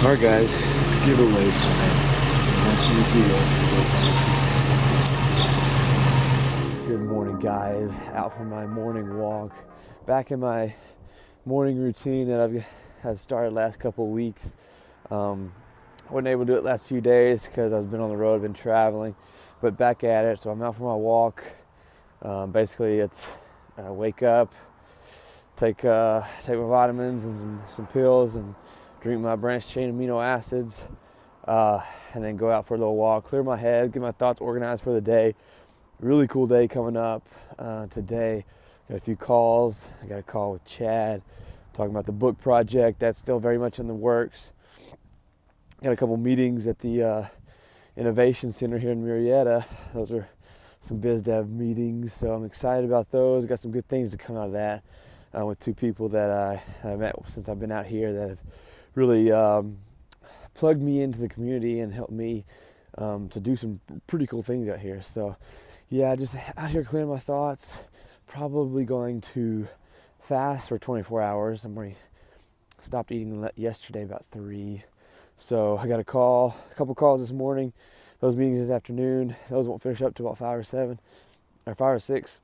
Alright guys, it's giveaway time. Good morning guys, out for my morning walk. Back in my morning routine that I've started last couple of weeks. Wasn't able to do it last few days because I've been on the road, been traveling, but back at it. So I'm out for my walk. Basically it's wake up, take my vitamins and some pills and drink my branched chain amino acids, and then go out for a little walk, clear my head, get my thoughts organized for the day. Really cool day coming up today. Got a few calls. I got a call with Chad talking about the book project. That's still very much in the works. Got a couple meetings at the Innovation Center here in Marietta. Those are some biz dev meetings, so I'm excited about those. Got some good things to come out of that with two people that I met since I've been out here that have really plugged me into the community and helped me to do some pretty cool things out here. So yeah, just out here clearing my thoughts. Probably going to fast for 24 hours. I'm already stopped eating yesterday about 3. So I got a couple calls this morning. Those meetings this afternoon. Those won't finish up till about 5 or 7 or 5 or 6.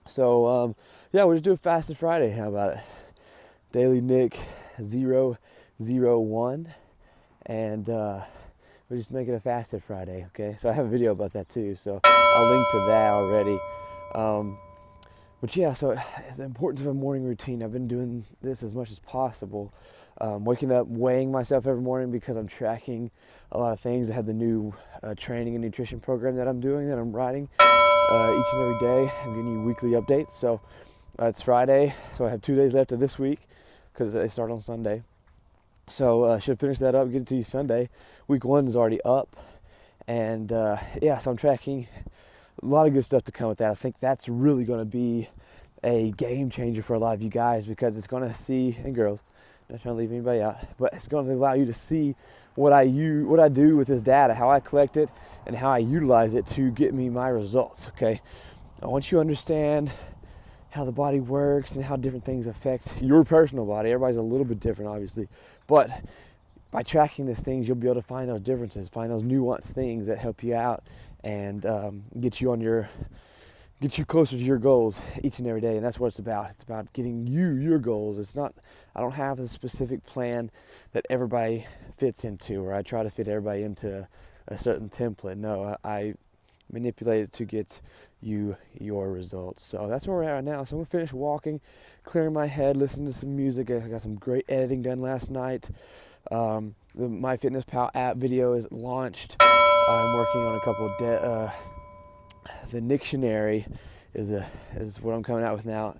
So yeah, we'll just do a fasted Friday. How about it? Daily Nick 001, and we just make it a fasted Friday. Okay, so I have a video about that too, so I'll link to that already. But yeah, so the importance of a morning routine. I've been doing this as much as possible. Waking up, weighing myself every morning because I'm tracking a lot of things. I have the new training and nutrition program that I'm doing, that I'm writing each and every day. I'm giving you weekly updates. So it's Friday, so I have 2 days left of this week because they start on Sunday. So I should finish that up, get it to you Sunday. Week 1 is already up. And yeah, so I'm tracking a lot of good stuff to come with that. I think that's really going to be a game changer for a lot of you guys, because it's going to see, and girls, not trying to leave anybody out, but it's going to allow you to see what I do with this data, how I collect it, and how I utilize it to get me my results. Okay, I want you to understand how the body works and how different things affect your personal body. Everybody's a little bit different, obviously, but by tracking these things, you'll be able to find those differences, find those nuanced things that help you out and get you closer to your goals each and every day. And that's what it's about. It's about getting you your goals. It's not, I don't have a specific plan that everybody fits into, or I try to fit everybody into a certain template. No, I manipulate it to get you your results. So that's where we're at right now. So I'm gonna finish walking, clearing my head, listening to some music. I got some great editing done last night. The MyFitnessPal app video is launched. I'm working on a couple of the dictionary is what I'm coming out with now.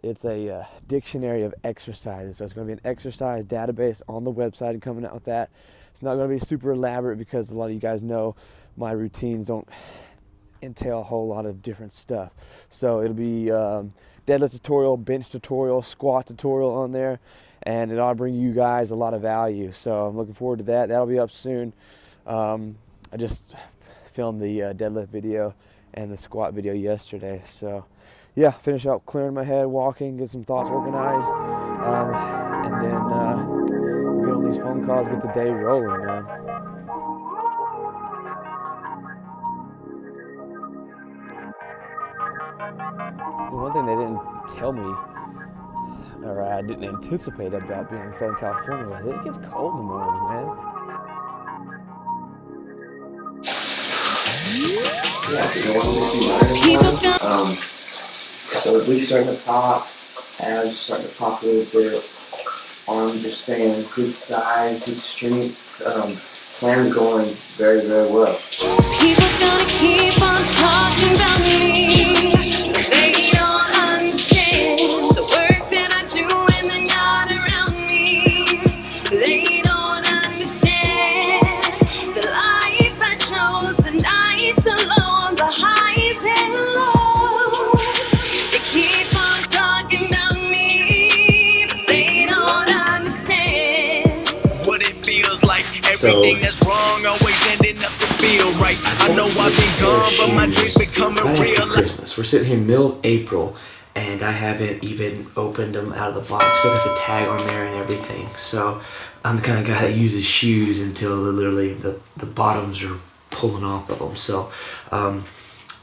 It's a dictionary of exercises. So it's going to be an exercise database on the website, and coming out with that. It's not going to be super elaborate because a lot of you guys know my routines don't entail a whole lot of different stuff. So it'll be deadlift tutorial, bench tutorial, squat tutorial on there, and it ought to bring you guys a lot of value. So I'm looking forward to that. That'll be up soon. I just filmed the deadlift video and the squat video yesterday. So yeah, finish up clearing my head, walking, get some thoughts organized, and then we'll get on these phone calls, get the day rolling, man. And one thing they didn't tell me, or I didn't anticipate about being in Southern California, was it gets cold in the mornings, man. So we starting to pop, abs starting to pop a little bit, arms are staying good size, good strength, plan going very, very well. People gonna keep on talking about me, they don't understand the work that I do when they're not around me, they don't understand the life I chose, the nights alone, the highs and lows. They keep on talking about me, but they don't understand what it feels like. Everything that's wrong always ending up to feel right. I know I've been gone, but my dreams becoming real. Christmas. We're sitting here middle of April, and I haven't even opened them out of the box. Still got the tag on there and everything. So I'm the kind of guy that uses shoes until literally the bottoms are pulling off of them. So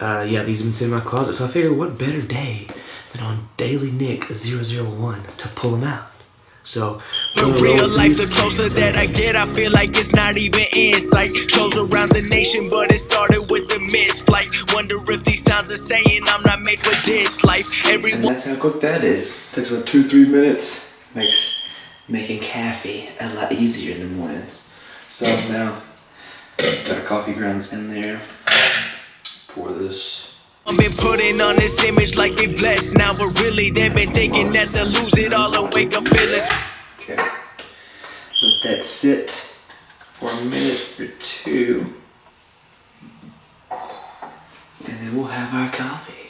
yeah, these have been sitting in my closet. So I figured, what better day than on Daily Nick 001 to pull them out. So in real life, the closer that I get, I feel like it's not even in sight. Shows around the nation, but it started with the missed flight. Wonder if these sounds are saying I'm not made for this life. And that's how quick that is. Takes about 2-3 minutes. Makes making coffee a lot easier in the mornings. So now, got our coffee grounds in there. Pour this. I've been putting on this image like they blessed now, but really they've been thinking that they'll lose it all and wake up feeling. Okay, let that sit for a minute or two, and then we'll have our coffee.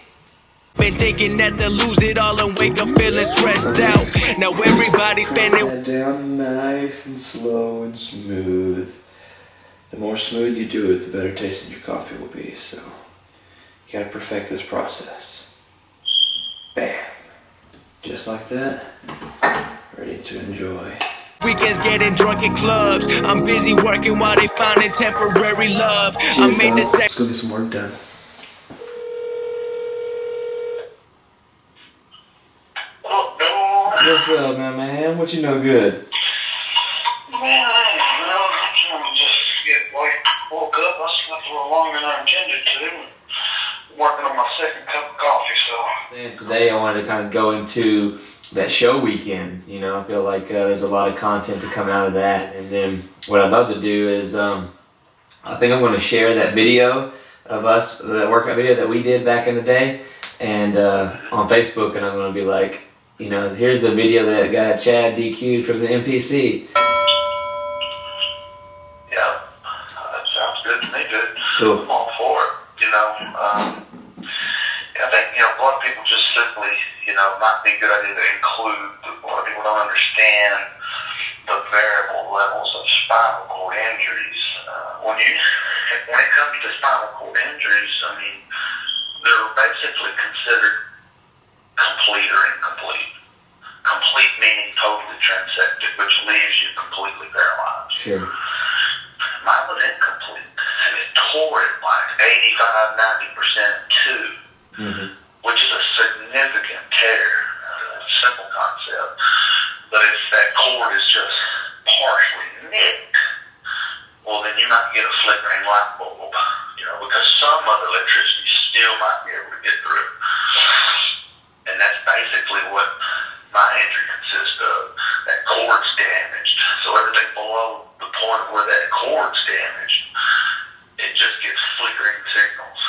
Been thinking that they'll lose it all and wake up feeling stressed out. Now everybody's spending that down nice and slow and smooth. The more smooth you do it, the better tasting your coffee will be. So you gotta perfect this process. Bam. Just like that. Ready to enjoy. weekends getting drunk at clubs. I'm busy working while they finding temporary love. I made the Let's go get some work done. What's up, man? What you know good? Man, I just woke up. I slept a little longer than I intended to. Working on my second cup of coffee, so. And today I wanted to kind of go into that show weekend. You know, I feel like there's a lot of content to come out of that. And then what I'd love to do is, I think I'm going to share that video of us, that workout video that we did back in the day, and on Facebook, and I'm going to be like, you know, here's the video that got Chad DQ'd from the NPC. Yeah, that sounds good to me, dude. Cool. I'm all for it. You know, I think, you know, a lot of people just simply, you know, might be a good idea to include, a lot of people don't understand the variable levels of spinal cord injuries. When it comes to spinal cord injuries, I mean, they're basically considered complete or incomplete. Complete meaning totally transected, which leaves you completely paralyzed. Sure. Mine was incomplete, and it tore it like 85-90% in two, which is a significant tear. Simple concept, but if that cord is just partially nicked, well, then you might get a flickering light bulb, you know, because some of the electricity still might be able to get through it. And that's basically what my injury consists of. That cord's damaged. So everything below the point where that cord's damaged, it just gets flickering signals.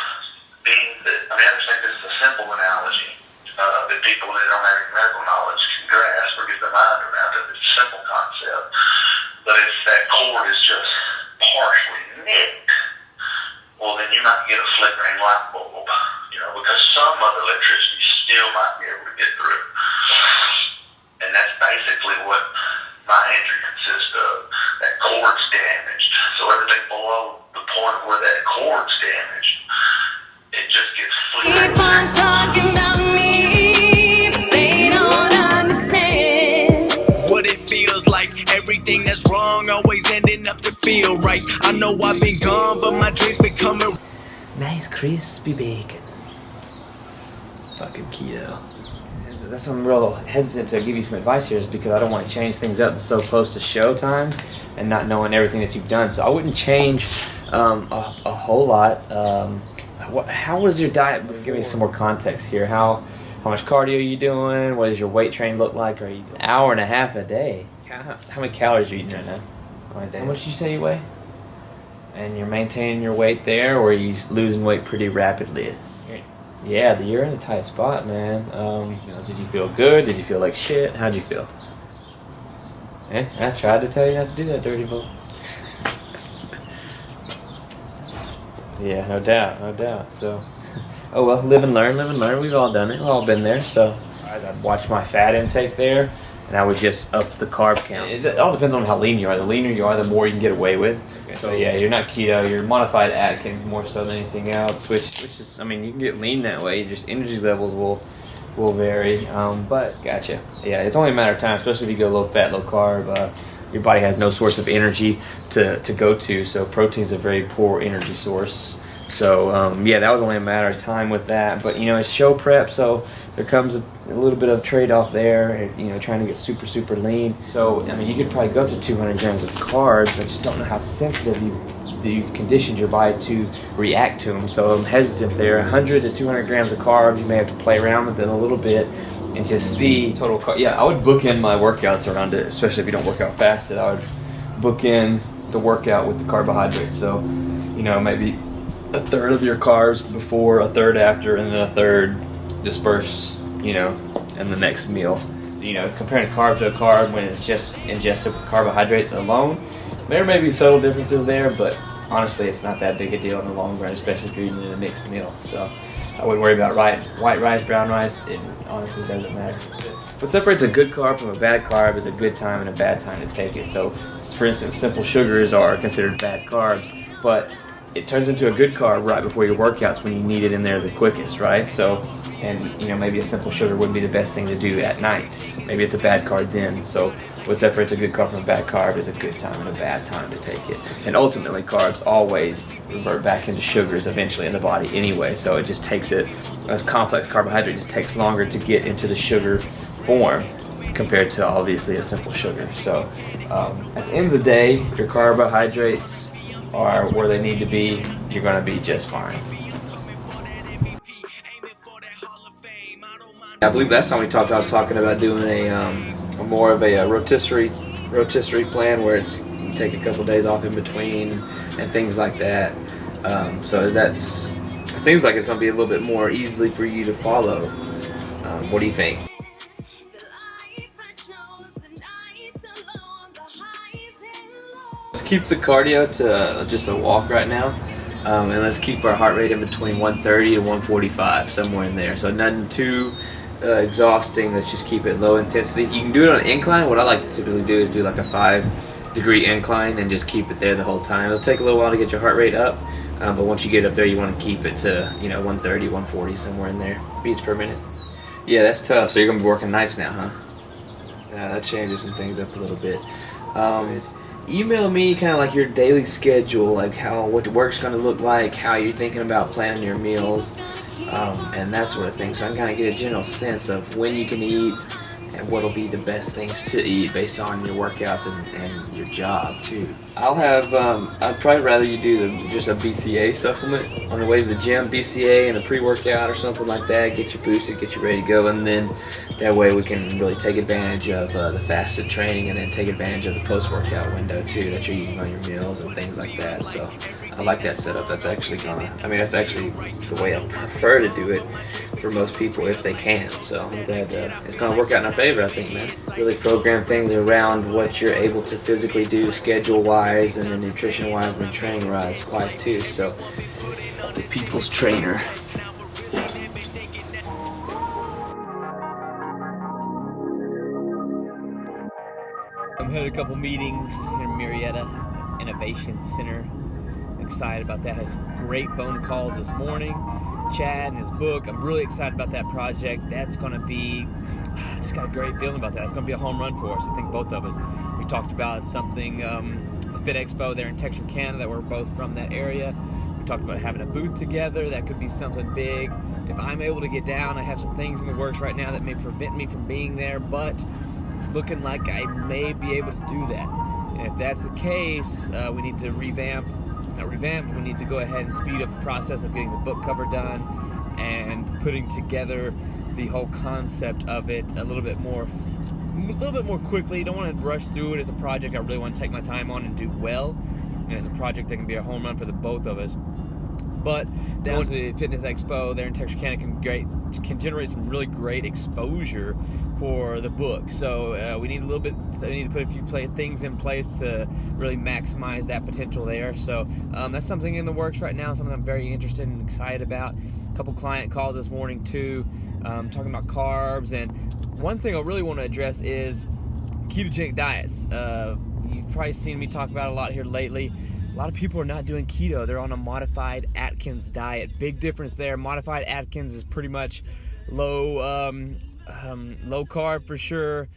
Being that, I mean, I just think this is a simple analogy that people that don't have any medical knowledge can grasp or get their mind around it. It's a simple concept. But if that cord is just partially nicked, well, then you might get a flickering light bulb, you know, because some of the electricity still might be able to get through it. And that's basically what my injury consists of. That cord's damaged. So everything below the point where that cord's damaged, it just gets flickering. Keep on talking about me, but they don't understand what it feels like. Everything that's wrong always ending up to feel right. I know I've been gone, but my dreams been coming. Nice crispy bacon. Fucking keto. That's why I'm real hesitant to give you some advice here, is because I don't want to change things up so close to show time and not knowing everything that you've done. So I wouldn't change a whole lot. How was your diet before? Give me some more context here. How much cardio are you doing? What does your weight train look like? Are you an hour and a half a day? How many calories are you eating right now? How much did you say you weigh? And you're maintaining your weight there, or are you losing weight pretty rapidly? Yeah, you're in a tight spot, man. You know, did you feel good? Did you feel like shit? How'd you feel? I tried to tell you not to do that, dirty boy. Yeah, no doubt. So, oh well, live and learn. We've all done it. We've all been there. So, I'd watch my fat intake there, and I would just up the carb count. It all depends on how lean you are. The leaner you are, the more you can get away with. Okay, so yeah, you're not keto. You're modified Atkins more so than anything else. Which is, I mean, you can get lean that way. Just energy levels will will vary. But gotcha. Yeah, it's only a matter of time, especially if you go low fat, low carb. Your body has no source of energy to go to, so protein is a very poor energy source. So yeah, that was only a matter of time with that. But it's show prep, so there comes a little bit of trade-off there. Trying to get super lean. So I mean, you could probably go up to 200 grams of carbs. I just don't know how sensitive you've conditioned your body to react to them. So I'm hesitant there. 100 to 200 grams of carbs, you may have to play around with it a little bit and just see total carb. Yeah, I would book in my workouts around it, especially if you don't work out fasted. I would book in the workout with the carbohydrates. So maybe a third of your carbs before, a third after, and then a third dispersed, in the next meal. Comparing carb to a carb when it's just ingested with carbohydrates alone, there may be subtle differences there, but honestly, it's not that big a deal in the long run, especially if you're eating a mixed meal. So I wouldn't worry about white rice, brown rice. It honestly doesn't matter. What separates a good carb from a bad carb is a good time and a bad time to take it. So, for instance, simple sugars are considered bad carbs, but it turns into a good carb right before your workouts when you need it in there the quickest, right? So, and maybe a simple sugar wouldn't be the best thing to do at night. Maybe it's a bad carb then. So what separates a good carb from a bad carb is a good time and a bad time to take it. And ultimately, carbs always revert back into sugars eventually in the body anyway. So it just takes it, as complex carbohydrate just takes longer to get into the sugar form compared to obviously a simple sugar. So at the end of the day, if your carbohydrates are where they need to be, you're going to be just fine. I believe last time we talked, I was talking about doing a more of a rotisserie plan where it's you take a couple days off in between and things like that. So it seems like it's going to be a little bit more easily for you to follow. What do you think? Let's keep the cardio to just a walk right now, and let's keep our heart rate in between 130 to 145, somewhere in there. So nothing too exhausting. Let's just keep it low intensity. You can do it on an incline. What I like to typically do is do like a 5-degree incline and just keep it there the whole time. It'll take a little while to get your heart rate up, but once you get up there, you want to keep it to 130, 140, somewhere in there, beats per minute. Yeah, that's tough. So you're gonna be working nights now, huh? Yeah, that changes some things up a little bit. Email me kind of like your daily schedule, like what the work's going to look like, how you're thinking about planning your meals, and that sort of thing. So I can kind of get a general sense of when you can eat and what'll be the best things to eat based on your workouts and your job too. I'd probably rather you do just a BCA supplement on the way to the gym, BCA and a pre-workout or something like that, get you boosted, get you ready to go, and then that way we can really take advantage of the fasted training and then take advantage of the post-workout window too, that you're eating on your meals and things like that. So I like that setup. That's actually that's actually the way I prefer to do it for most people if they can. So I'm glad it's going to work out in our favor, I think, man. Really program things around what you're able to physically do schedule-wise and then nutrition-wise and then training-wise too. So the people's trainer. I've had a couple meetings here in Marietta Innovation Center. Excited about that. Has great phone calls this morning. Chad and his book. I'm really excited about that project. That's going to be, just got a great feeling about that. It's going to be a home run for us. I think both of us. We talked about something, the Fit Expo there in Texarkana, that we're both from that area. We talked about having a booth together. That could be something big. If I'm able to get down, I have some things in the works right now that may prevent me from being there, but it's looking like I may be able to do that. And if that's the case, we need to we need to go ahead and speed up the process of getting the book cover done and putting together the whole concept of it a little bit more quickly. Don't want to rush through it. It's a project I really want to take my time on and do well, and it's a project that can be a home run for the both of us. But going to the Fitness Expo there in Texarkana can generate some really great exposure for the book. So we need to put a few things in place to really maximize that potential there. So that's something in the works right now, something I'm very interested and excited about. A couple client calls this morning too, talking about carbs. And one thing I really want to address is ketogenic diets. You've probably seen me talk about it a lot here lately. A lot of people are not doing keto. They're on a modified Atkins diet. Big difference there. Modified Atkins is pretty much low carb for sure,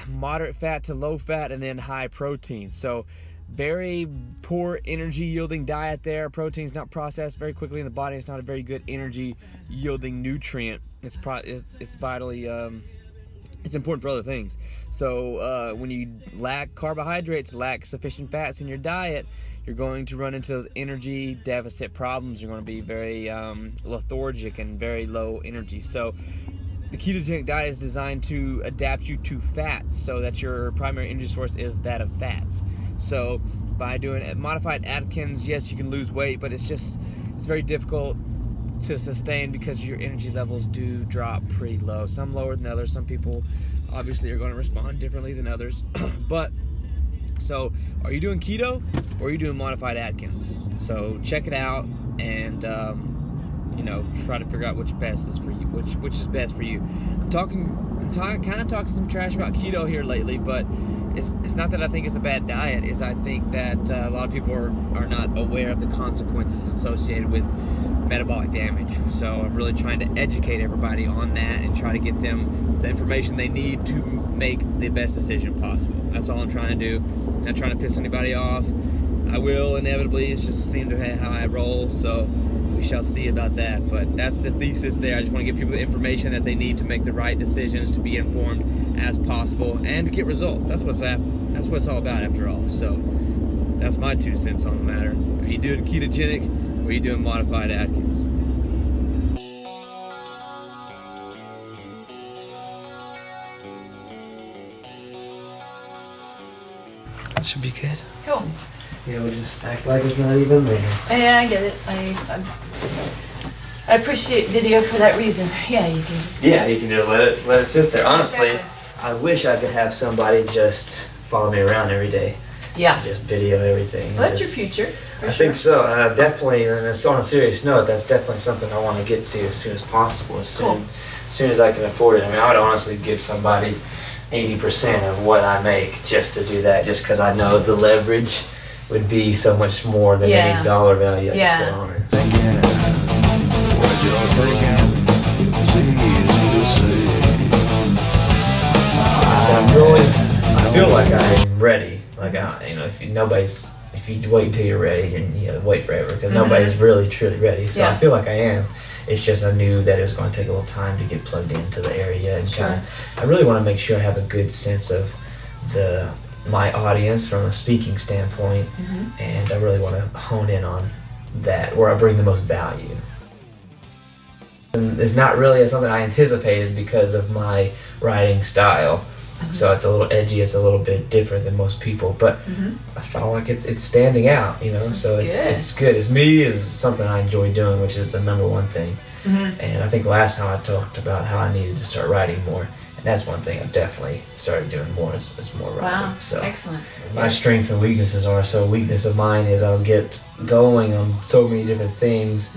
moderate fat to low fat, and then high protein. So very poor energy yielding diet there. Protein's not processed very quickly in the body. It's not a very good energy yielding nutrient. It's vitally it's important for other things. So when you lack carbohydrates, lack sufficient fats in your diet, you're going to run into those energy deficit problems. You're going to be very lethargic and very low energy. So the ketogenic diet is designed to adapt you to fats, so that your primary energy source is that of fats. So by doing modified Atkins, yes, you can lose weight, but it's very difficult to sustain because your energy levels do drop pretty low. Some lower than others. Some people obviously are going to respond differently than others. But so are you doing keto or are you doing modified Atkins? So check it out and try to figure out which best is for you, which is best for you. I'm kind of talking some trash about keto here lately, but it's not that I think it's a bad diet. Is I think that a lot of people are not aware of the consequences associated with metabolic damage. So I'm really trying to educate everybody on that and try to get them the information they need to make the best decision possible. That's all I'm trying to do. I'm not trying to piss anybody off. I will inevitably. It's just seemed to be how I roll. So we shall see about that. But that's the thesis there. I just want to give people the information that they need to make the right decisions, to be informed as possible, and to get results. That's what it's all about after all. So that's my 2 cents on the matter. Are you doing ketogenic or are you doing modified Atkins? That should be good. Cool. Yeah, we'll just act like it's not even there. Yeah, I get it. I appreciate video for that reason. Yeah, you can just... Yeah, you can just let it sit there. Honestly, Exactly. I wish I could have somebody just follow me around every day. Yeah. Just video everything. Well, that's your future. I think so. Definitely, and it's on a serious note, that's definitely something I want to get to as soon as possible, as soon as I can afford it. I mean, I would honestly give somebody 80% of what I make just to do that, just because I know the leverage would be so much more than any dollar value I could put on it. I feel like I'm ready. Like if you wait until you're ready, you wait forever because nobody's really truly ready. So I feel like I am. It's just I knew that it was going to take a little time to get plugged into the area and I really want to make sure I have a good sense of my audience from a speaking standpoint, and I really want to hone in on that where I bring the most value. And it's not really something I anticipated because of my writing style. So it's a little edgy, it's a little bit different than most people, but I felt like it's standing out, so it's good. It's me, is something I enjoy doing, which is the number one thing. And I think last time I talked about how I needed to start writing more, and that's one thing I've definitely started doing more is more writing. Wow, so excellent. My strengths and weaknesses are, so a weakness of mine is I'll get going on so many different things,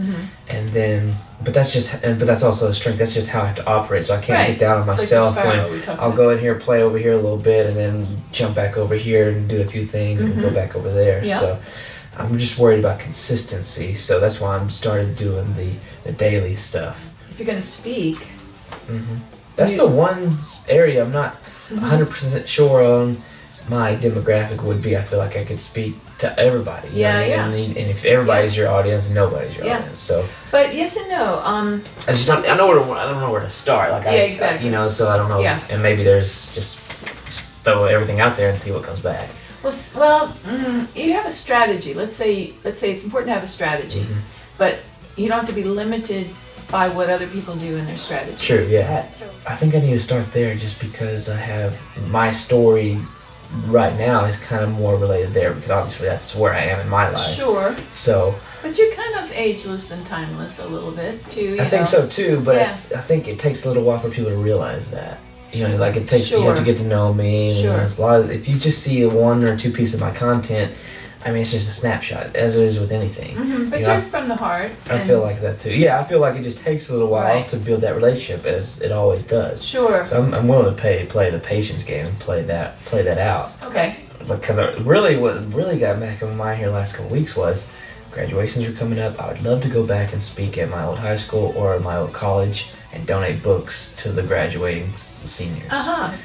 and then, but that's also a strength. That's just how I have to operate. So I can't get down on myself when I'll go in here, play over here a little bit, and then jump back over here and do a few things and go back over there. So I'm just worried about consistency. So that's why I'm started doing the daily stuff. If you're going to speak, that's the one area I'm not 100% sure on my demographic would be. I feel like I could speak to everybody. And if everybody's your audience, nobody's your audience. So, but yes and no. I don't know where to start. Like exactly. So I don't know. Yeah. And maybe there's just throw everything out there and see what comes back. Well, you have a strategy. Let's say it's important to have a strategy, but you don't have to be limited by what other people do in their strategy. True. Yeah. I think I need to start there just because I have my story right now is kind of more related there because obviously that's where I am in my life. Sure. So. But you're kind of ageless and timeless a little bit too. I think so too, but I think it takes a little while for people to realize that. Like it takes you have to get to know me. And it's a lot of, if you just see one or two pieces of my content, I mean, it's just a snapshot, as it is with anything. But you're from the heart. I feel like that too. Yeah, I feel like it just takes a little while to build that relationship, as it always does. Sure. So I'm willing to play the patience game and play that out. Okay. Because what really got back in my mind here the last couple of weeks was graduations are coming up. I would love to go back and speak at my old high school or my old college and donate books to the graduating seniors.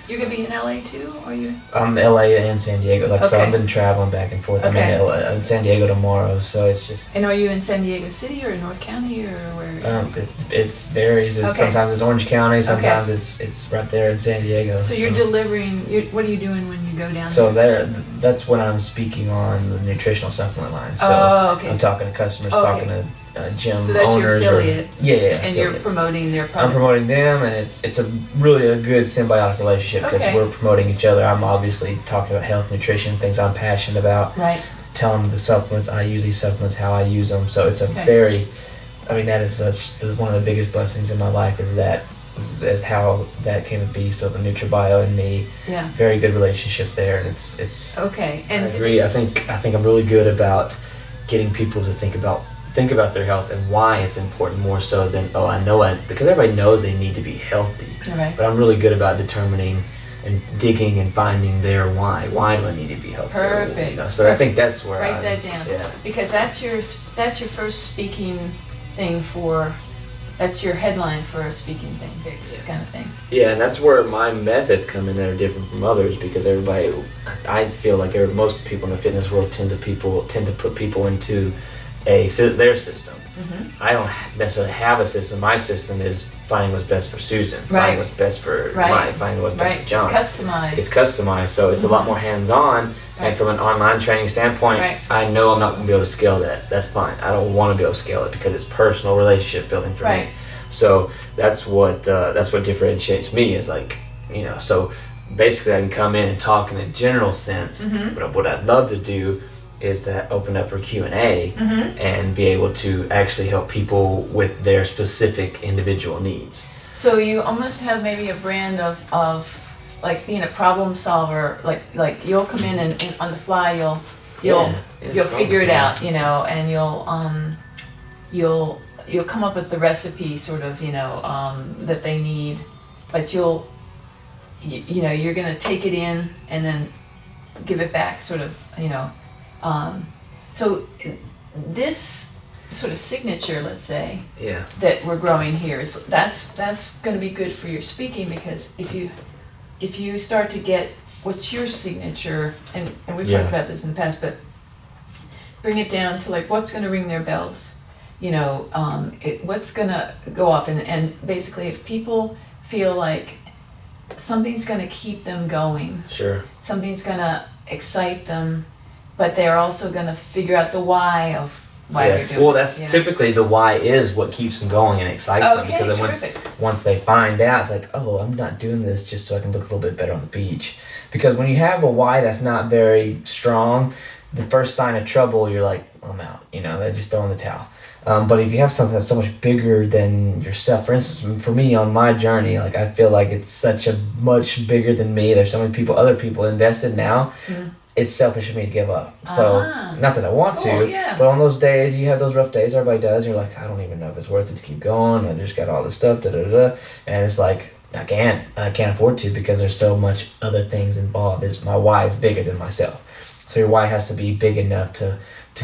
You're gonna be in LA too, or you? I'm LA and San Diego, so Okay. I've been traveling back and forth. Okay. I'm in San Diego tomorrow, so it's just. And are you in San Diego City or North County or where? It varies. Okay. Sometimes it's Orange County, sometimes it's right there in San Diego. So you're delivering. What are you doing when you go down? So there? that's when I'm speaking on the nutritional supplement line. So okay. I'm talking to customers, Okay. talking to gym So that's your owners. affiliate. Yeah. And you're affiliates. promoting their I'm product. promoting them, and it's a really a good symbiotic relationship because Okay. we're promoting each other. I'm obviously talking about health, nutrition, things I'm passionate about. Right. Telling them the supplements, I use these supplements, how I use them. So it's a Okay. very, that is one of the biggest blessings in my life is how that came to be. So the NutriBio and me, Yeah. very good relationship there, and it's. Okay. I And agree. I think I'm really good about getting people to think about their health and why it's important more so than because everybody knows they need to be healthy. Right. But I'm really good about determining and digging and finding their why. Why do I need to be healthy? Perfect. So I think that's where write that down. Yeah. Because that's your first speaking thing for. That's your headline for a speaking thing, kind of thing. Yeah, and that's where my methods come in that are different from others because I feel like most people in the fitness world tend to put people into their system. Mm-hmm. I don't necessarily have a system. My system is finding what's best for Susan, Right. finding what's best for Right. Mike, finding what's best Right. for John. It's customized. It's customized, so it's a lot more hands-on. Right. And from an online training standpoint, Right. I know I'm not going to be able to scale that. That's fine. I don't want to be able to scale it because it's personal relationship building for Right. me. So that's what differentiates me is so basically I can come in and talk in a general sense, Mm-hmm. but what I'd love to do is to open up for Q&A Mm-hmm. and be able to actually help people with their specific individual needs. So you almost have maybe a brand of like being a problem solver. Like you'll come in and on the fly you'll figure it out, and you'll come up with the recipe sort of, that they need, but you're gonna take it in and then give it back, sort of, so this sort of signature, let's say, Yeah. that we're growing here is that's going to be good for your speaking, because if you start to get what's your signature, and we've Yeah. talked about this in the past, but bring it down to like what's going to ring their bells, what's going to go off, and basically if people feel like something's going to keep them going, Sure. something's going to excite them, but they're also going to figure out the why of why they're doing Well, it, that's typically the why is what keeps them going and excites them, Okay, because then terrific. once they find out, it's like, oh, I'm not doing this just so I can look a little bit better on the beach. Because when you have a why that's not very strong, the first sign of trouble, you're like, I'm out. They just throw in the towel. But if you have something that's so much bigger than yourself, for instance, for me on my journey, like I feel like it's such a much bigger than me. There's so many other people invested now. Mm. It's selfish of me to give up. So, not that I want Cool, to, yeah. but on those days, you have those rough days, everybody does, you're like, I don't even know if it's worth it to keep going, I just got all this stuff, and it's like, I can't afford to, because there's so much other things involved. My why is bigger than myself. So your why has to be big enough to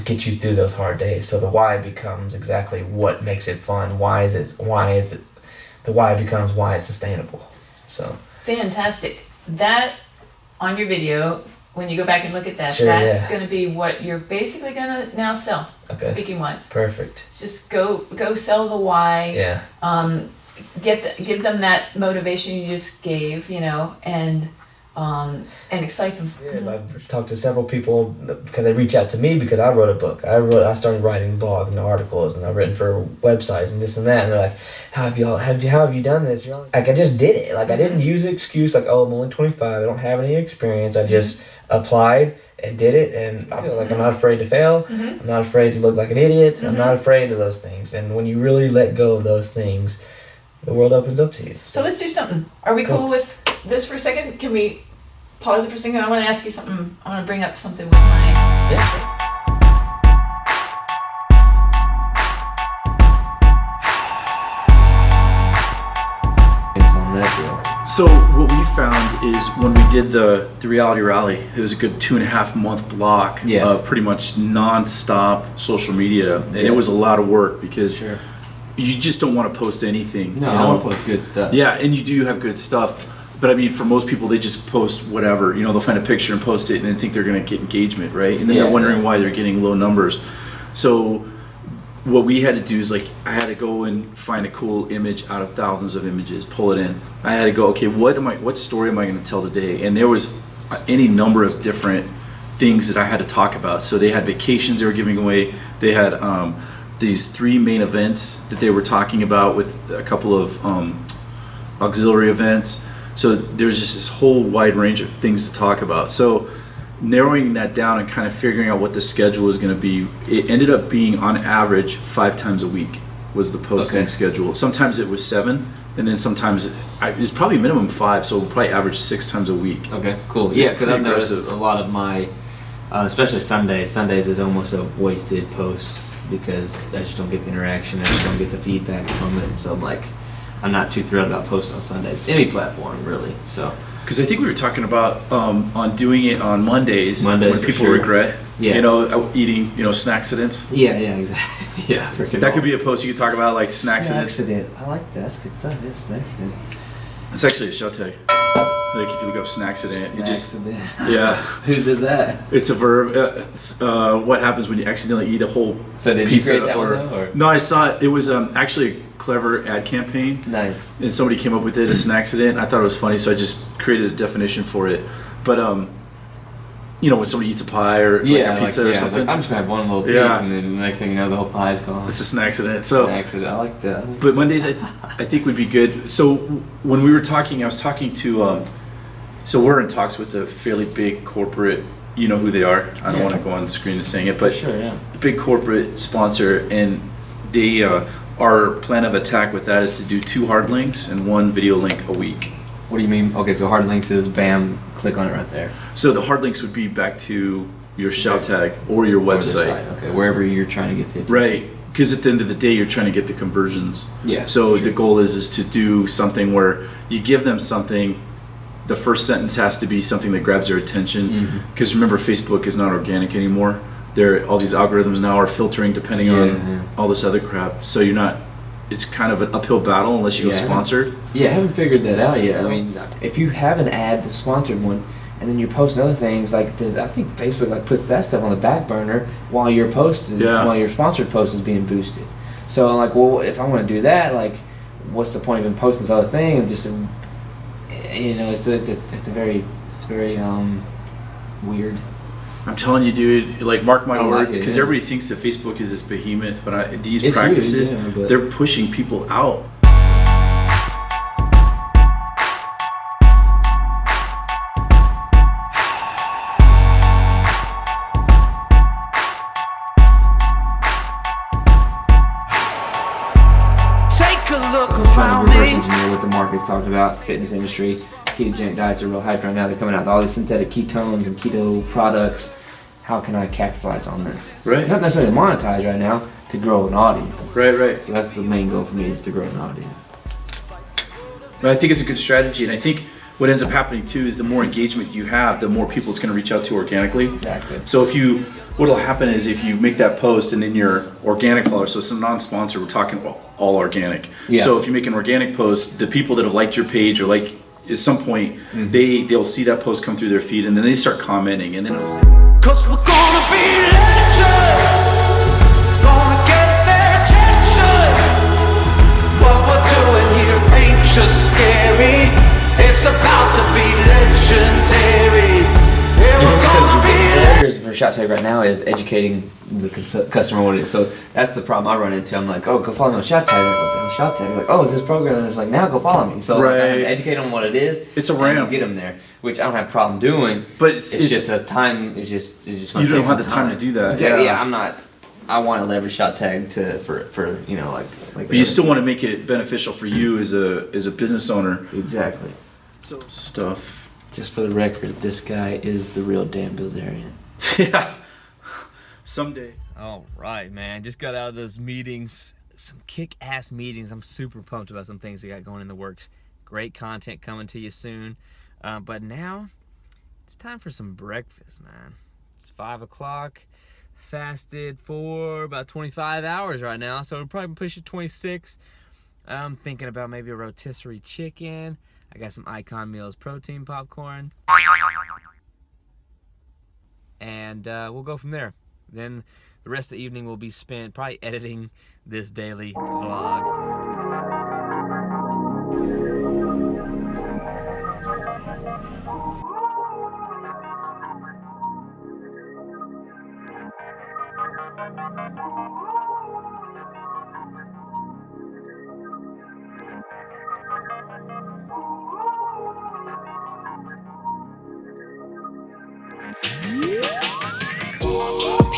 get you through those hard days. So the why becomes exactly what makes it fun. The why becomes why it's sustainable. So Fantastic. That on your video, when you go back and look at that, Sure, that's yeah. going to be what you're basically going to now sell. Okay. Speaking wise, perfect. just go sell the why. Yeah. Give them that motivation you just gave, and excite them. Yes, I've talked to several people because they reach out to me because I wrote a book. I started writing blogs and articles, and I've written for websites and this and that. And they're like, how have you done this? You're like, I just did it. Like, I didn't use an excuse like, oh, I'm only 25. I don't have any experience. I just applied and did it, and I feel like I'm not afraid to fail. Mm-hmm. I'm not afraid to look like an idiot. I'm not afraid of those things. And when you really let go of those things, the world opens up to you. So let's do something. Are we cool with this for a second? Can we pause it for a second? I want to ask you something. I want to bring up something with my... Yeah. So what we found is when we did the reality rally, it was a good 2.5 month block of pretty much non-stop social media, and it was a lot of work because you just don't want to post anything. No, you I know? want to post good stuff. Yeah, and you do have good stuff. But I mean, for most people, they just post whatever. You know, they'll find a picture and post it and then think they're going to get engagement, right? And then they're wondering why they're getting low numbers. So what we had to do is, like, I had to go and find a cool image out of thousands of images, pull it in. I had to go, okay, what story am I going to tell today? And there was any number of different things that I had to talk about. So they had vacations they were giving away. They had these 3 main events that they were talking about with a couple of auxiliary events. So there's just this whole wide range of things to talk about. So narrowing that down and kind of figuring out what the schedule was going to be, it ended up being on average 5 times a week was the posting schedule. Sometimes it was 7, and then sometimes it was probably minimum 5, so probably average 6 times a week. Okay, cool. Yeah, because I've noticed a lot of my, especially Sundays is almost a wasted post because I just don't get the interaction, I just don't get the feedback from it. So I'm like, I'm not too thrilled about posting on Sundays, any platform really. So because I think we were talking about on doing it on Mondays when people regret, you know, eating, you know, snacksidents. Yeah, exactly. Yeah, that could be a post you could talk about, like snacksidents. I like that. That's good stuff. Yeah, snacksidents. It's actually a show tag. Like if you look up snacksident, you just Who did that? It's a verb. It's, what happens when you accidentally eat a whole So did pizza? You create that one though, or? No, I saw it. It was actually a clever ad campaign. Nice. And somebody came up with it, a snacksident. I thought it was funny, so I just created a definition for it. But you know, when somebody eats a pie or like a pizza or something, I'm just gonna have one little piece, and then the next thing you know, the whole pie's gone. It's a snacksident. So snacksident. I like that. But Mondays, I think would be good. So when we were talking, I was talking to. So we're in talks with a fairly big corporate. You know who they are. I don't want to go on the screen and saying it, but big corporate sponsor, and they our plan of attack with that is to do 2 hard links and 1 video link a week. What do you mean? Okay, so hard links is bam, click on it right there. So the hard links would be back to your shout tag or your website. Okay, wherever you're trying to get the attention. Right, because at the end of the day, you're trying to get the conversions. Yeah. So the goal is to do something where you give them something. The first sentence has to be something that grabs their attention. Because remember, Facebook is not organic anymore. All these algorithms now are filtering depending on all this other crap. So you're not. It's kind of an uphill battle unless you go sponsored. I haven't figured that out yet. I mean, if you have an ad, the sponsored one, and then you're posting other things, like I think Facebook like puts that stuff on the back burner while your while your sponsored post is being boosted. So I'm like, well, if I want to do that, like, what's the point of even posting this other thing? And just, you know, it's very weird. I'm telling you, dude, like, mark my words, because everybody thinks that Facebook is this behemoth, but these it's practices, huge, they're pushing people out. Take a look So I'm trying around to reverse me. engineer what the market's talked about, fitness industry. Ketogenic diets are real hype right now. They're coming out with all these synthetic ketones and keto products. How can I capitalize on this? Right. Not necessarily monetize right now, to grow an audience. Right. So that's the main goal for me, is to grow an audience. But I think it's a good strategy, and I think what ends up happening too is the more engagement you have, the more people it's going to reach out to organically. Exactly. So what'll happen is if you make that post and then your organic followers, so some non-sponsor, we're talking all organic. Yeah. So if you make an organic post, the people that have liked your page or like at some point they'll see that post come through their feed, and then they start commenting, and then it'll say, Cause we're gonna be legends, gonna get their attention. What we're doing here ain't just scary, it's about to be legendary. Yeah, we're gonna be The for Shot Tag right now is educating the customer what it is. So that's the problem I run into. I'm like, oh, go follow me on Shot Tag. Like, what the hell is Shot Tag? Like, oh, it's this program. And it's like, now go follow me. So like, I have to educate them on what it is. It's a ramp. Get them there, which I don't have a problem doing. But it's just a time. It's just you don't have the time to do that. Yeah, I'm not. I want to leverage Shot Tag for you know like. But you still want to make it beneficial for you as a business owner. Exactly. So stuff. Just for the record, this guy is the real Dan Bilzerian. Yeah. Someday. All right, man. Just got out of those meetings. Some kick-ass meetings. I'm super pumped about some things we got going in the works. Great content coming to you soon. But now, it's time for some breakfast, man. It's 5 o'clock. fasted for about 25 hours right now, so we'll probably push it 26. I'm thinking about maybe a rotisserie chicken. I got some Icon Meals protein popcorn. And we'll go from there. Then the rest of the evening will be spent probably editing this daily vlog.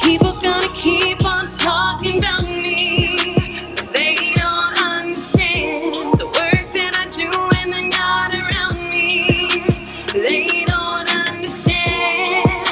People gonna keep on talking about me, but they don't understand the work that I do when they're not around me. They don't understand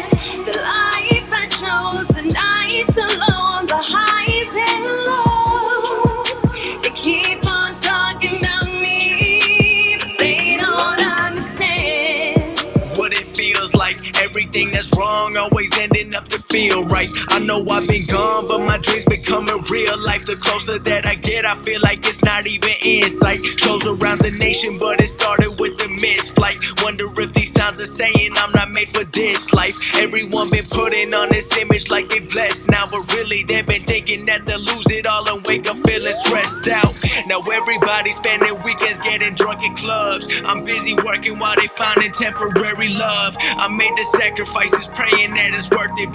the life I chose, the nights alone, the highs and lows. They keep on talking about me, but they don't understand what it feels like. Everything that's wrong always ending up to feel right. I know I've been gone, but my dreams becoming real life. The closer that I get, I feel like it's not even in sight. Shows around the nation, but it started with the missed flight. Wonder if these sounds are saying I'm not made for this life. Everyone been putting on this image like they blessed now, but really they've been thinking that they'll lose it all and wake up feeling stressed out. Now everybody's spending weekends getting drunk in clubs. I'm busy working while they finding temporary love. I made the sacrifices praying that it's worth it.